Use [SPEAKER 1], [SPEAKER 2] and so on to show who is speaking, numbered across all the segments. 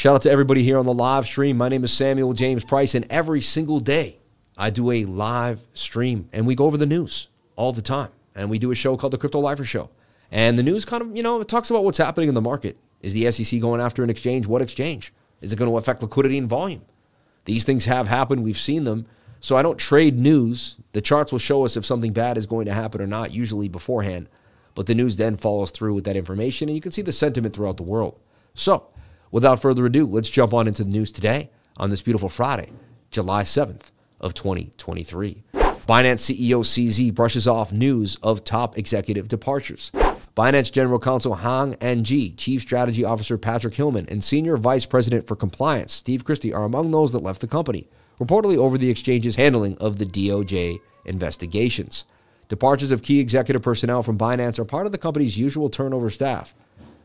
[SPEAKER 1] Shout out to everybody here on the live stream. My name is Samuel James Price, and every single day I do a live stream, and we go over the news all the time. And we do a show called the Crypto Lifer Show. And the news kind of, it talks about what's happening in the market. Is the SEC going after an exchange? What exchange? Is it going to affect liquidity and volume? These things have happened. We've seen them. So I don't trade news. The charts will show us if something bad is going to happen or not, usually beforehand. But the news then follows through with that information, and you can see the sentiment throughout the world. So without further ado, let's jump on into the news today on this beautiful Friday, July 7th of 2023. Binance CEO CZ brushes off news of top executive departures. Binance General Counsel Hang Ng, Chief Strategy Officer Patrick Hillman, and Senior Vice President for Compliance Steve Christie are among those that left the company, reportedly over the exchange's handling of the DOJ investigations. Departures of key executive personnel from Binance are part of the company's usual turnover staff,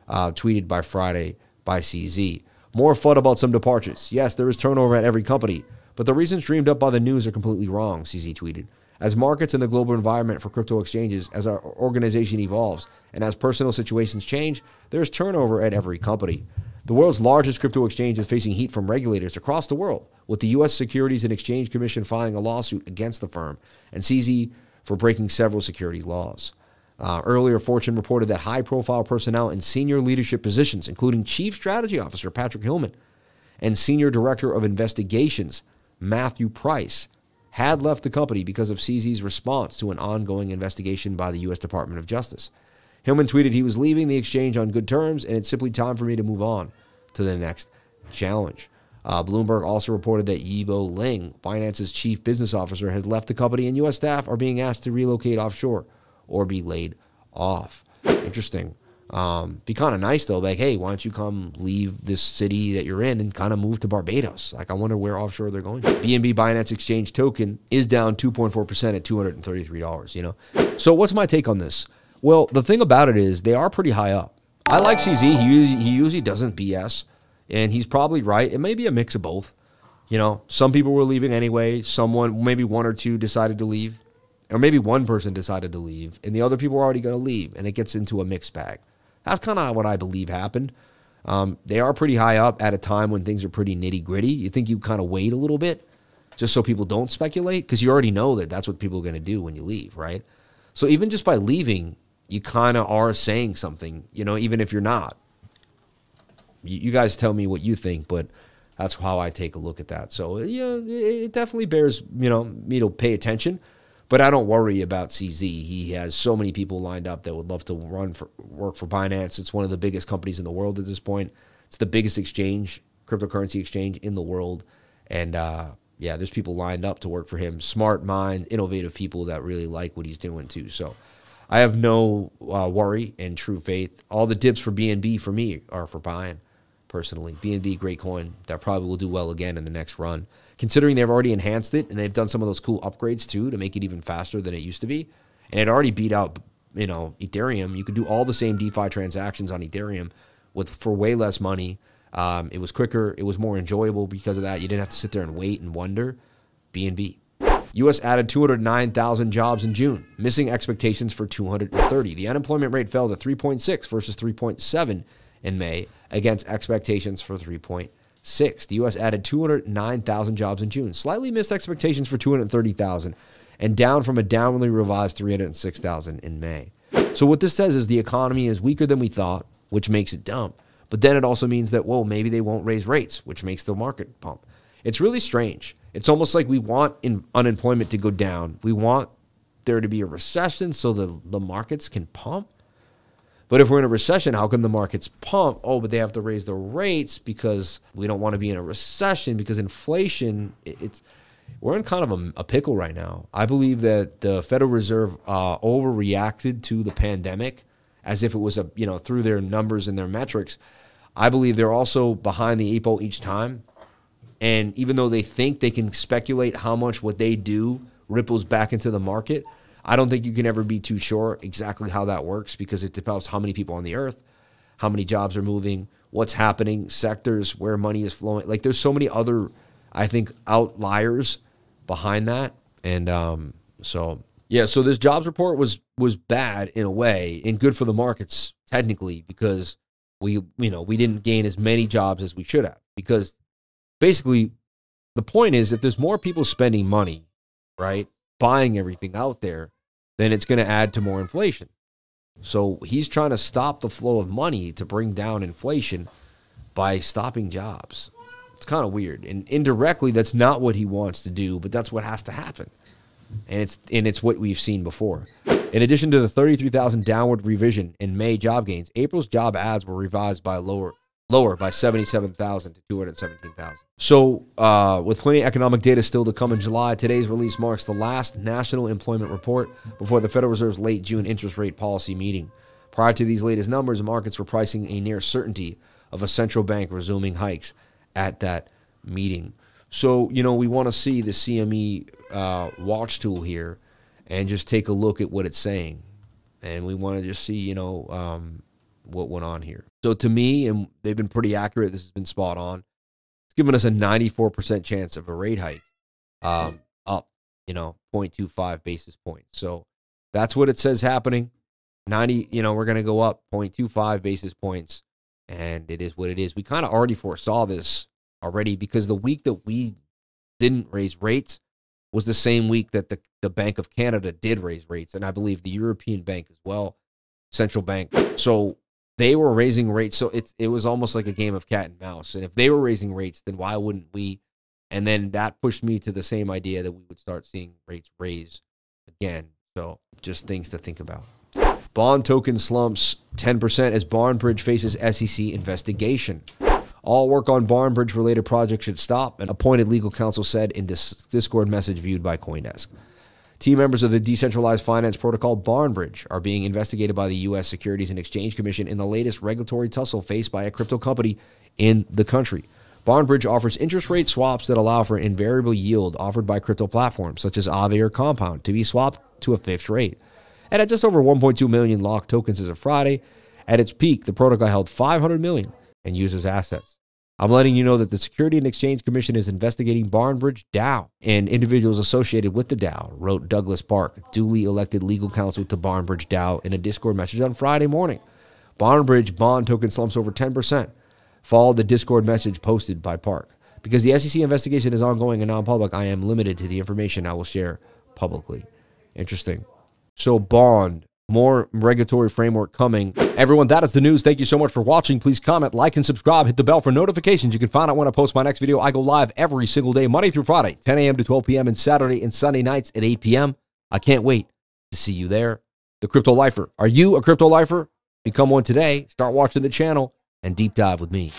[SPEAKER 1] tweeted by Friday by CZ. More FUD about some departures. Yes, there is turnover at every company, but the reasons dreamed up by the news are completely wrong, CZ tweeted. As markets and the global environment for crypto exchanges, as our organization evolves, and as personal situations change, there's turnover at every company. The world's largest crypto exchange is facing heat from regulators across the world, with the U.S. Securities and Exchange Commission filing a lawsuit against the firm and CZ for breaking several securities laws. Earlier, Fortune reported that high-profile personnel in senior leadership positions, including Chief Strategy Officer Patrick Hillman and Senior Director of Investigations Matthew Price, had left the company because of CZ's response to an ongoing investigation by the U.S. Department of Justice. Hillman tweeted he was leaving the exchange on good terms, and it's simply time for me to move on to the next challenge. Bloomberg also reported that Yibo Ling, Binance's chief business officer, has left the company, and U.S. staff are being asked to relocate offshore or be laid off. Interesting. Be kind of nice, though. Like, hey, why don't you come leave this city that you're in and kind of move to Barbados? Like, I wonder where offshore they're going. BNB Binance Exchange token is down 2.4% at $233, So what's my take on this? Well, the thing about it is they are pretty high up. I like CZ. He usually doesn't BS, and he's probably right. It may be a mix of both. Some people were leaving anyway. Maybe one or two decided to leave, or maybe one person decided to leave, and the other people were already going to leave, and it gets into a mixed bag. That's kind of what I believe happened. They are pretty high up at a time when things are pretty nitty-gritty. You think you kind of wait a little bit just so people don't speculate, because you already know that that's what people are going to do when you leave, right? So even just by leaving, you kind of are saying something, even if you're not. You guys tell me what you think, but that's how I take a look at that. So, it definitely bears, me to pay attention. But I don't worry about CZ. He has so many people lined up that would love to work for Binance. It's one of the biggest companies in the world at this point. It's the biggest exchange, cryptocurrency exchange in the world. And, there's people lined up to work for him. Smart mind, innovative people that really like what he's doing too. So I have no worry and true faith. All the dips for BNB for me are for buying, personally. BNB, great coin. That probably will do well again in the next run. Considering they've already enhanced it and they've done some of those cool upgrades too to make it even faster than it used to be. And it already beat out, Ethereum. You could do all the same DeFi transactions on Ethereum for way less money. It was quicker. It was more enjoyable because of that. You didn't have to sit there and wait and wonder. BNB. U.S. added 209,000 jobs in June, missing expectations for 230. The unemployment rate fell to 3.6 versus 3.7 in May, against expectations for 3.6. The U.S. added 209,000 jobs in June, slightly missed expectations for 230,000, and down from a downwardly revised 306,000 in May. So what this says is the economy is weaker than we thought, which makes it dump. But then it also means that, maybe they won't raise rates, which makes the market pump. It's really strange. It's almost like we want unemployment to go down. We want there to be a recession so the markets can pump. But if we're in a recession, how can the markets pump? Oh, but they have to raise the rates because we don't want to be in a recession, because inflation, we're in kind of a pickle right now. I believe that the Federal Reserve overreacted to the pandemic as if it was through their numbers and their metrics. I believe they're also behind the 8 ball each time. And even though they think they can speculate how much what they do ripples back into the market, I don't think you can ever be too sure exactly how that works, because it depends how many people on the earth, how many jobs are moving, what's happening, sectors where money is flowing. Like, there's so many other, I think, outliers behind that. And so this jobs report was bad in a way, and good for the markets technically, because we didn't gain as many jobs as we should have. because basically the point is if there's more people spending money, right, buying everything out there, then it's going to add to more inflation. So he's trying to stop the flow of money to bring down inflation by stopping jobs. It's kind of weird. And indirectly, that's not what he wants to do, but that's what has to happen. And it's what we've seen before. In addition to the 33,000 downward revision in May job gains, April's job ads were revised by lower by 77,000 to 217,000. So with plenty of economic data still to come in July, today's release marks the last national employment report before the Federal Reserve's late June interest rate policy meeting. Prior to these latest numbers, markets were pricing a near certainty of a central bank resuming hikes at that meeting. So, you know, we want to see the CME watch tool here and just take a look at what it's saying. And we want to just see, you know, what went on here. So to me, and they've been pretty accurate, this has been spot on. It's given us a 94% chance of a rate hike up, you know, 0.25 basis points. So that's what it says happening. 90, you know, we're going to go up 0.25 basis points, and it is what it is. We kind of already foresaw this already because the week that we didn't raise rates was the same week that the Bank of Canada did raise rates, and I believe the European Bank as well, central bank. So they were raising rates, so it was almost like a game of cat and mouse. And if they were raising rates, then why wouldn't we? And then that pushed me to the same idea that we would start seeing rates raise again. So just things to think about. Bond token slumps 10% as Barnbridge faces SEC investigation. All work on Barnbridge-related projects should stop, an appointed legal counsel said in Discord message viewed by CoinDesk. Team members of the decentralized finance protocol Barnbridge are being investigated by the U.S. Securities and Exchange Commission in the latest regulatory tussle faced by a crypto company in the country. Barnbridge offers interest rate swaps that allow for an invariable yield offered by crypto platforms such as Aave or Compound to be swapped to a fixed rate. And at just over 1.2 million locked tokens as of Friday, at its peak, the protocol held 500 million in users' assets. I'm letting you know that the Securities and Exchange Commission is investigating Barnbridge DAO and individuals associated with the DAO, wrote Douglas Park, duly elected legal counsel to Barnbridge DAO in a Discord message on Friday morning. Barnbridge bond token slumps over 10%, followed the Discord message posted by Park. Because the SEC investigation is ongoing and non-public, I am limited to the information I will share publicly. Interesting. So bond, more regulatory framework coming. Everyone, that is the news. Thank you so much for watching. Please comment, like, and subscribe. Hit the bell for notifications. You can find out when I post my next video. I go live every single day, Monday through Friday, 10 a.m. to 12 p.m. and Saturday and Sunday nights at 8 p.m. I can't wait to see you there. The Crypto Lifer. Are you a crypto lifer? Become one today. Start watching the channel and deep dive with me.